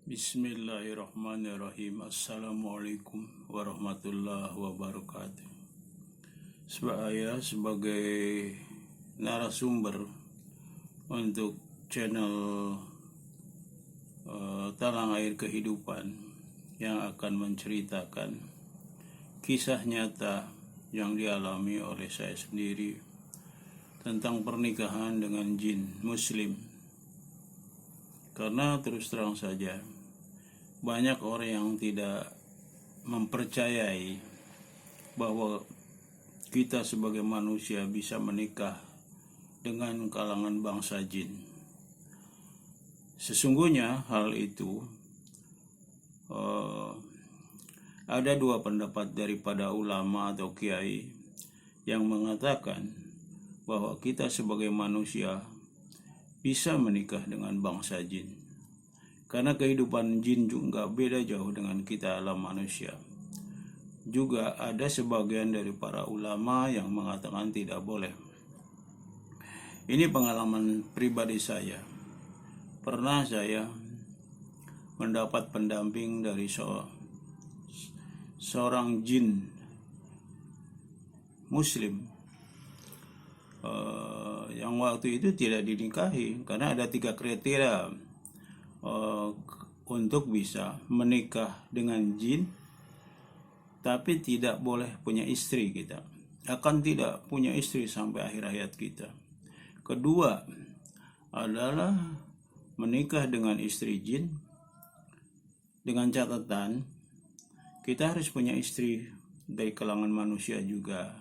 Bismillahirrahmanirrahim. Assalamualaikum warahmatullahi wabarakatuh. Saya sebagai narasumber untuk channel Talang Air Kehidupan yang akan menceritakan kisah nyata yang dialami oleh saya sendiri tentang pernikahan dengan jin muslim. Karena terus terang saja, banyak orang yang tidak mempercayai bahwa kita sebagai manusia bisa menikah dengan kalangan bangsa jin. Sesungguhnya hal itu ada dua pendapat daripada ulama atau kiai yang mengatakan bahwa kita sebagai manusia bisa menikah dengan bangsa jin. Karena kehidupan jin juga beda jauh dengan kita alam manusia. Juga ada sebagian dari para ulama yang mengatakan tidak boleh. Ini pengalaman pribadi saya. Pernah saya mendapat pendamping dari seorang jin muslim yang waktu itu tidak dinikahi karena ada 3 kriteria untuk bisa menikah dengan jin, tapi tidak boleh punya istri. Kita akan tidak punya istri sampai akhir hayat kita. Kedua adalah menikah dengan istri jin dengan catatan kita harus punya istri dari kalangan manusia juga.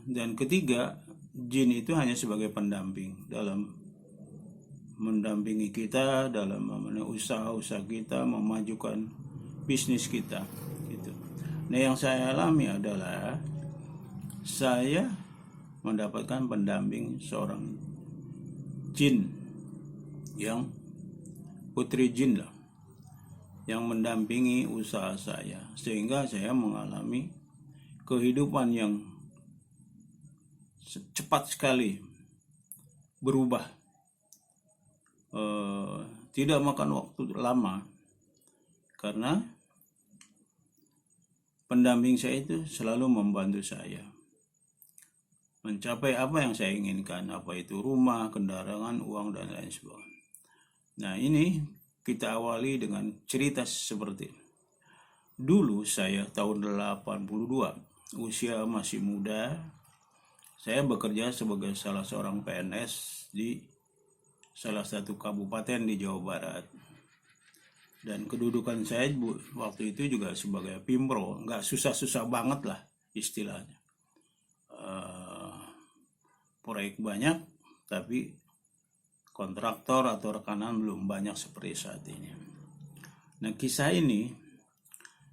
Dan ketiga, jin itu hanya sebagai pendamping dalam mendampingi kita dalam usaha-usaha kita, memajukan bisnis kita gitu. Nah, yang saya alami adalah saya mendapatkan pendamping seorang jin yang putri jin lah, yang mendampingi usaha saya, sehingga saya mengalami kehidupan yang cepat sekali berubah. Tidak makan waktu lama karena pendamping saya itu selalu membantu saya mencapai apa yang saya inginkan, apa itu rumah, kendaraan, uang, dan lain sebagainya. Nah, ini kita awali dengan cerita seperti ini. Dulu saya tahun 82, usia masih muda, saya bekerja sebagai salah seorang PNS di salah satu kabupaten di Jawa Barat. Dan kedudukan saya waktu itu juga sebagai pimpro, nggak susah-susah banget lah istilahnya. Proyek banyak, tapi kontraktor atau rekanan belum banyak seperti saat ini. Nah, kisah ini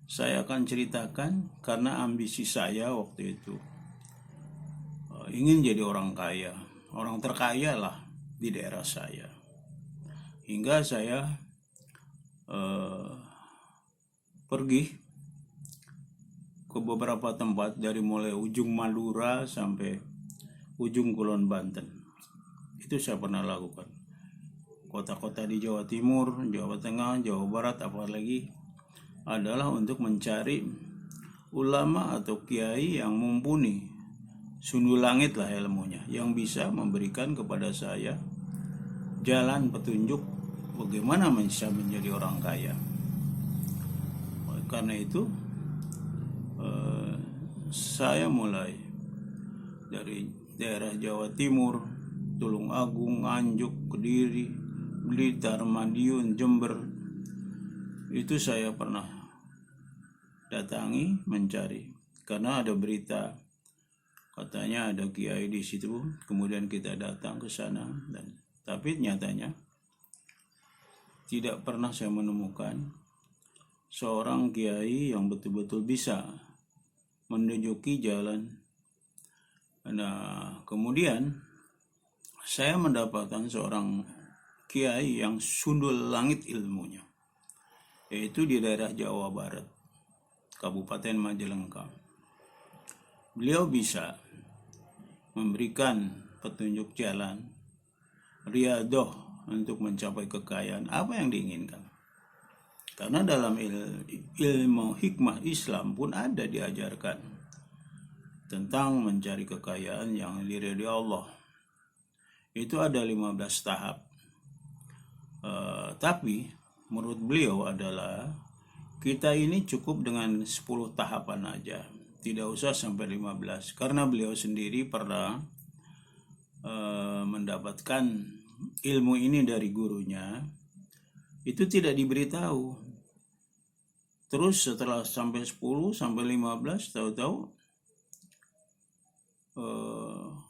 saya akan ceritakan karena ambisi saya waktu itu ingin jadi orang kaya, orang terkaya lah di daerah saya. Hingga saya pergi ke beberapa tempat dari mulai ujung Madura sampai ujung Kulon Banten. Itu saya pernah lakukan. Kota-kota di Jawa Timur, Jawa Tengah, Jawa Barat, apalagi adalah untuk mencari ulama atau kiai yang mumpuni, sundul langit lah ilmunya, yang bisa memberikan kepada saya jalan petunjuk bagaimana bisa menjadi orang kaya. Karena itu saya mulai dari daerah Jawa Timur, Tulungagung, Nganjuk, Kediri, Blitar, Madiun, Jember. Itu saya pernah datangi mencari karena ada berita katanya ada kiai di situ. Kemudian kita datang ke sana, tapi nyatanya tidak pernah saya menemukan seorang kiai yang betul-betul bisa menunjuki jalan. Nah, kemudian saya mendapatkan seorang kiai yang sundul langit ilmunya, yaitu di daerah Jawa Barat, Kabupaten Majalengka. Beliau bisa memberikan petunjuk jalan, riadoh untuk mencapai kekayaan apa yang diinginkan. Karena dalam ilmu hikmah Islam pun ada diajarkan tentang mencari kekayaan yang diridhai Allah. Itu ada 15 tahap. Tapi menurut beliau adalah kita ini cukup dengan 10 tahapan aja. Tidak usah sampai 15. Karena beliau sendiri pernah mendapatkan ilmu ini dari gurunya. Itu tidak diberitahu. Terus setelah sampai 10 sampai 15, tahu-tahu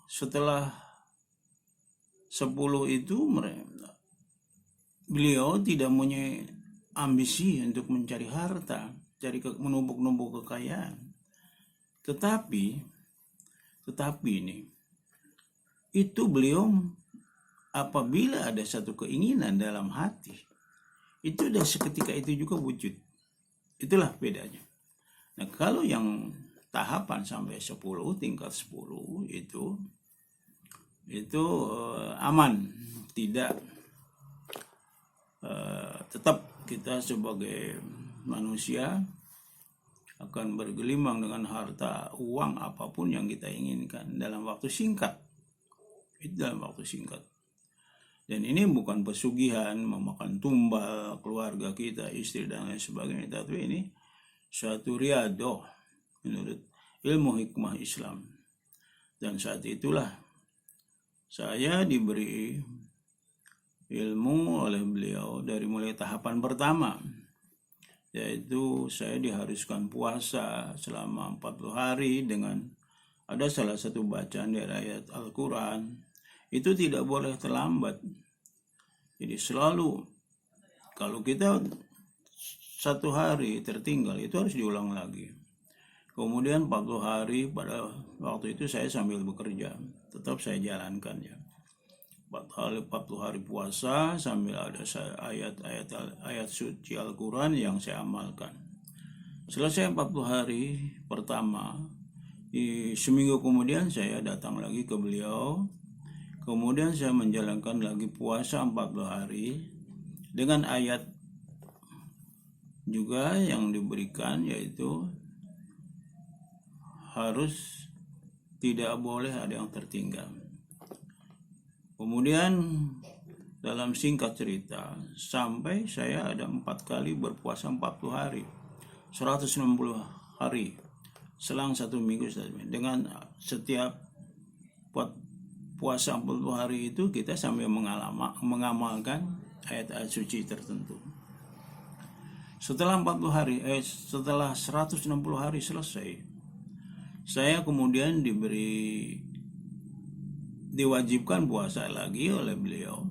setelah 10 itu beliau tidak punya ambisi untuk mencari harta, menumpuk-numpuk kekayaan. Tetapi ini itu beliau apabila ada satu keinginan dalam hati, itu sudah seketika itu juga wujud. Itulah bedanya. Nah, kalau yang tahapan sampai 10, tingkat 10 itu aman, tidak tetap kita sebagai manusia akan bergelimang dengan harta, uang, apapun yang kita inginkan dalam waktu singkat. Itu dalam waktu singkat. Dan ini bukan pesugihan, memakan tumbal keluarga kita, istri dan lain sebagainya. Tapi ini suatu riadoh menurut ilmu hikmah Islam. Dan saat itulah saya diberi ilmu oleh beliau dari mulai tahapan pertama. Yaitu saya diharuskan puasa selama 40 hari dengan ada salah satu bacaan dari ayat Al-Quran. Itu tidak boleh terlambat. Jadi selalu kalau kita satu hari tertinggal itu harus diulang lagi. Kemudian 40 hari pada waktu itu saya sambil bekerja. Tetap saya jalankan ya. 40 hari puasa sambil ada ayat suci Al-Quran yang saya amalkan. Selesai 40 hari pertama, seminggu kemudian saya datang lagi ke beliau. Kemudian saya menjalankan lagi puasa 40 hari dengan ayat juga yang diberikan, yaitu harus tidak boleh ada yang tertinggal. Kemudian dalam singkat cerita, sampai saya ada 4 kali berpuasa 40 hari, 160 hari, selang 1 minggu. Dengan setiap puasa 40 hari itu kita sambil mengamalkan ayat-ayat suci tertentu. Setelah 40 hari, setelah 160 hari selesai, saya kemudian diwajibkan puasa lagi oleh beliau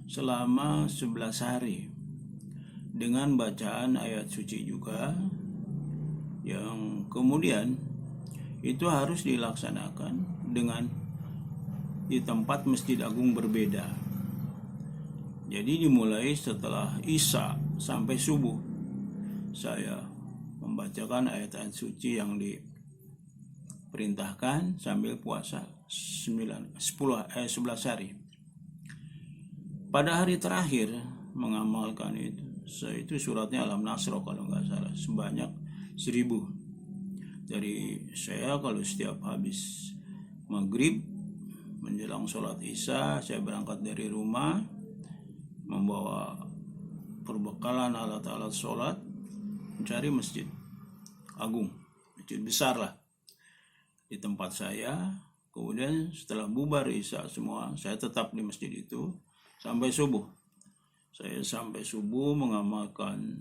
selama 11 hari dengan bacaan ayat suci juga, yang kemudian itu harus dilaksanakan di tempat Masjid Agung berbeda. Jadi dimulai setelah Isya sampai subuh saya membacakan ayat-ayat suci yang diperintahkan sambil puasa 11 hari. Pada hari terakhir mengamalkan itu suratnya Alam Nasr kalau nggak salah, sebanyak 1000. Dari saya kalau setiap habis maghrib menjelang sholat Isya, saya berangkat dari rumah membawa perbekalan alat-alat sholat, mencari Masjid Agung, masjid besar lah di tempat saya. Kemudian setelah bubar Isya semua, saya tetap di masjid itu sampai subuh. Saya sampai subuh mengamalkan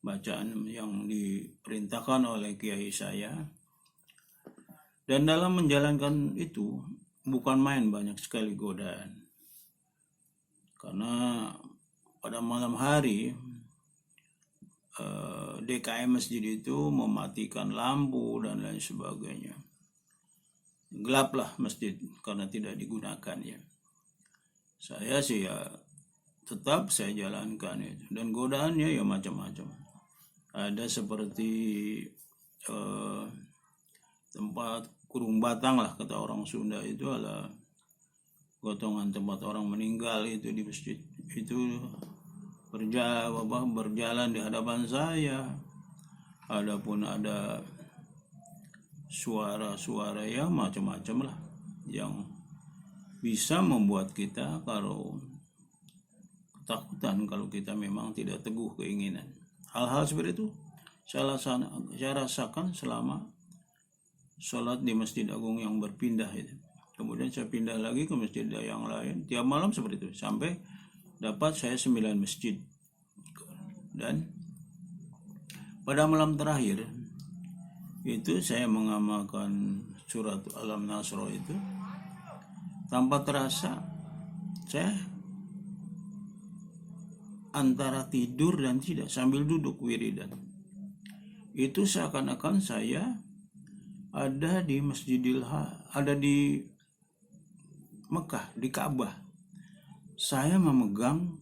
bacaan yang diperintahkan oleh kiai saya. Dan dalam menjalankan itu bukan main, banyak sekali godaan. Karena pada malam hari DKM masjid itu mematikan lampu dan lain sebagainya. Gelaplah masjid karena tidak digunakan ya. Saya sih ya tetap saya jalankan itu, dan godaannya ya macam-macam. Ada seperti tempat kurung batang lah kata orang Sunda, itu adalah gotongan tempat orang meninggal itu di masjid itu berjalan di hadapan saya. Adapun ada suara-suara ya macam-macam lah yang bisa membuat kita kalau ketakutan kalau kita memang tidak teguh keinginan. Hal-hal seperti itu saya rasakan selama sholat di Masjid Agung yang berpindah itu. Kemudian saya pindah lagi ke masjid yang lain. Tiap malam seperti itu sampai dapat saya 9 masjid. Dan pada malam terakhir itu saya mengamalkan surat Al-Nasr itu. Tanpa terasa saya antara tidur dan tidak sambil duduk wiridan. Itu seakan-akan saya ada di ada di Mekah, di Ka'bah. Saya memegang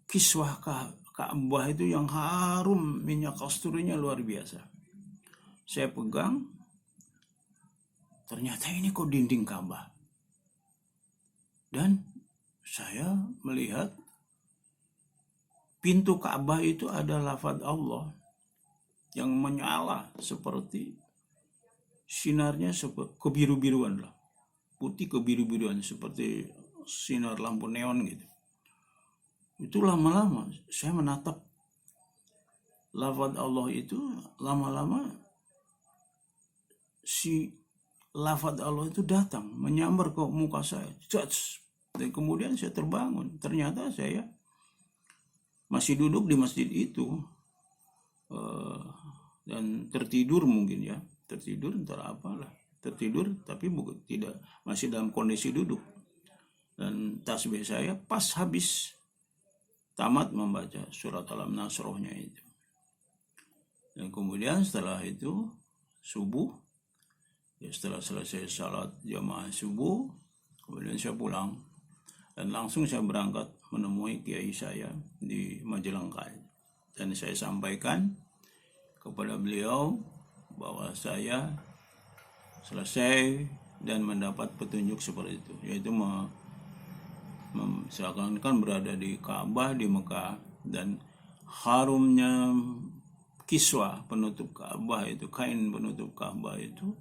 kiswah Ka'bah itu yang harum, minyak kasturinya luar biasa. Saya pegang, ternyata ini kok dinding Ka'bah. Dan saya melihat pintu Ka'bah itu ada lafaz Allah yang menyala seperti sinarnya kebiru-biruan lah, putih kebiru-biruan seperti sinar lampu neon gitu. Itu lama-lama saya menatap lafaz Allah itu, lama-lama si lafaz Allah itu datang menyambar ke muka saya, dan kemudian saya terbangun. Ternyata saya masih duduk di masjid itu dan tertidur mungkin ya, tertidur entah apalah, tertidur tapi tidak, masih dalam kondisi duduk. Dan tasbih saya pas habis tamat membaca surat Al-Nasr-nya itu. Dan kemudian setelah itu subuh, ya setelah selesai salat jamaah subuh, kemudian saya pulang dan langsung saya berangkat menemui kiai saya di Majalengka. Dan saya sampaikan kepada beliau bahwa saya selesai dan mendapat petunjuk seperti itu, yaitu seakan-akan berada di Ka'bah di Mekah, dan harumnya kiswah penutup Ka'bah itu, kain penutup Ka'bah itu,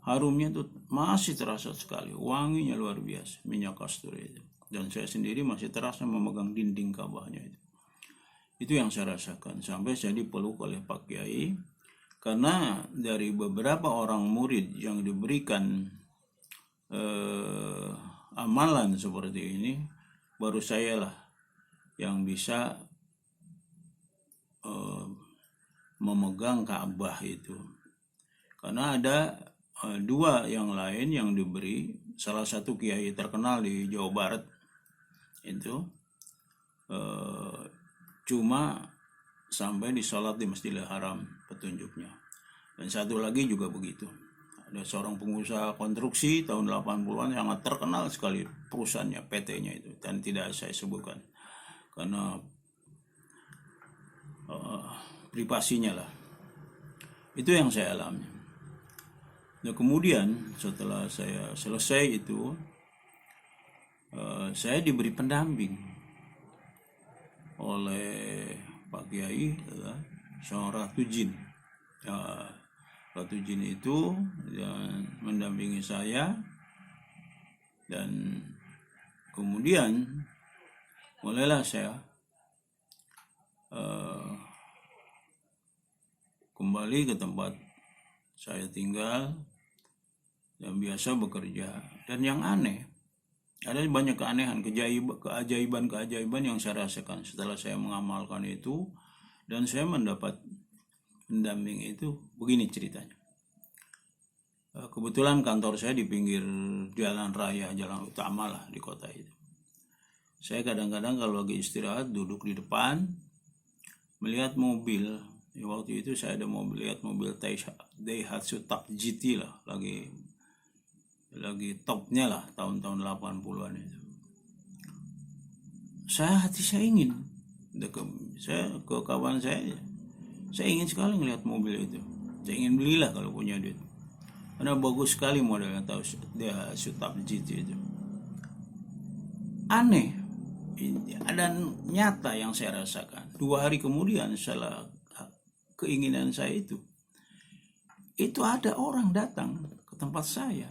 harumnya itu masih terasa sekali, wanginya luar biasa, minyak kasturi itu. Dan saya sendiri masih terasa memegang dinding Ka'bahnya itu. Itu yang saya rasakan sampai saya dipeluk oleh Pak Kiai, karena dari beberapa orang murid yang diberikan amalan seperti ini, baru saya lah yang bisa memegang Ka'bah itu. Karena ada dua yang lain yang diberi, salah satu kiai terkenal di Jawa Barat itu cuma sampai di sholat di Masjidil Haram petunjuknya. Dan satu lagi juga begitu, ada seorang pengusaha konstruksi tahun 80-an yang sangat terkenal sekali perusahaannya, PT-nya itu, dan tidak saya sebutkan karena privasinya lah. Itu yang saya alami. Nah kemudian setelah saya selesai itu, saya diberi pendamping oleh Pak Kiai, seorang Ratu Jin. Ratu Jin itu yang mendampingi saya, dan kemudian mulailah saya kembali ke tempat saya tinggal yang biasa bekerja. Dan yang aneh, ada banyak keanehan, keajaiban yang saya rasakan setelah saya mengamalkan itu, dan saya mendapat pendamping itu. Begini ceritanya. Kebetulan kantor saya di pinggir jalan raya, jalan utama lah di kota itu. Saya kadang-kadang kalau lagi istirahat duduk di depan, melihat mobil. Waktu itu saya ada lihat mobil Daihatsu TAC GT lah, lagi topnya lah tahun-tahun 80-an itu. Hati saya ingin, saya ke kawan saya ingin sekali ngelihat mobil itu. Saya ingin belilah kalau punya duit, karena bagus sekali modelnya, tahu Daihatsu TAC GT itu. aneh dan nyata yang saya rasakan. 2 hari kemudian setelah keinginan saya itu ada orang datang ke tempat saya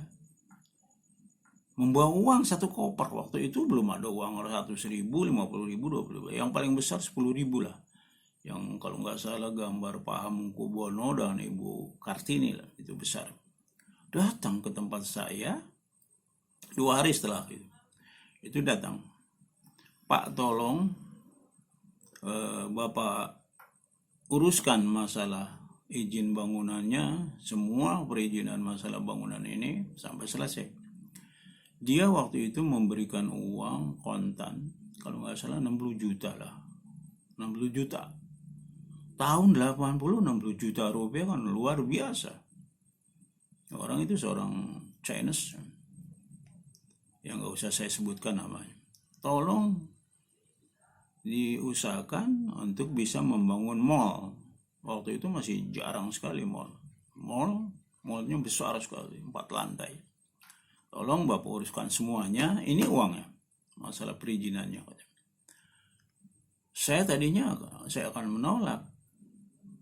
membawa uang 1 koper. Waktu itu belum ada uang 100.000, 50.000, 20.000. Yang paling besar 10.000 lah. Yang kalau nggak salah gambar Pak Hamengkubuwono dan Ibu Kartini lah, itu besar. Datang ke tempat saya 2 hari setelah itu datang, Pak, tolong Bapak uruskan masalah izin bangunannya, semua perizinan masalah bangunan ini sampai selesai. Dia waktu itu memberikan uang kontan, kalau nggak salah 60 juta lah. 60 juta. Tahun 80, 60 juta rupiah kan luar biasa. Orang itu seorang Chinese, yang nggak usah saya sebutkan namanya. Tolong diusahakan untuk bisa membangun mall. Waktu itu masih jarang sekali mall. Mallnya besar sekali, 4 lantai. Tolong Bapak uruskan semuanya, ini uangnya, masalah perizinannya. Saya tadinya saya akan menolak.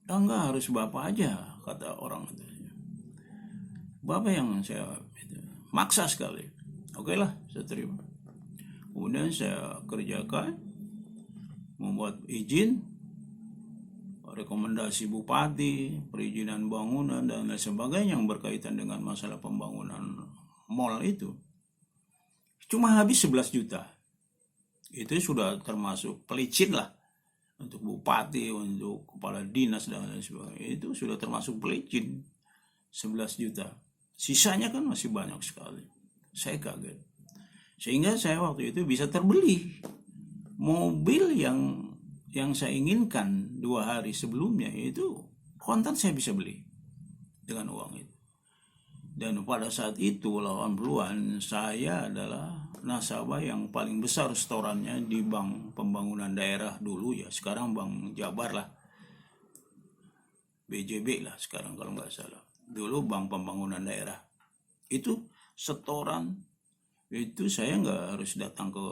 Enggak, harus Bapak aja, kata orang itu. Bapak yang saya maksa sekali. Oke lah, saya terima. Kemudian saya kerjakan, membuat izin, rekomendasi bupati, perizinan bangunan dan lain sebagainya yang berkaitan dengan masalah pembangunan mall itu. Cuma habis 11 juta. Itu sudah termasuk pelicin lah. Untuk bupati, untuk kepala dinas dan lain sebagainya. Itu sudah termasuk pelicin. 11 juta. Sisanya kan masih banyak sekali. Saya kaget. Sehingga saya waktu itu bisa terbeli mobil yang saya inginkan 2 hari sebelumnya, itu kontan saya bisa beli dengan uang itu. Dan pada saat itu 80-an saya adalah nasabah yang paling besar setorannya di Bank Pembangunan Daerah dulu ya, sekarang Bank Jabar lah, BJB lah sekarang kalau nggak salah. Dulu Bank Pembangunan Daerah. Itu setoran itu saya nggak harus datang ke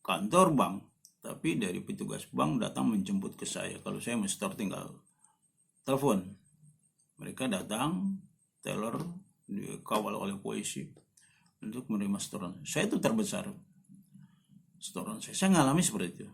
kantor bank, tapi dari petugas bank datang menjemput ke saya. Kalau saya mau setor tinggal telepon, mereka datang, teller dikawal oleh polisi untuk menerima setoran. Saya itu terbesar setoran saya ngalami seperti itu.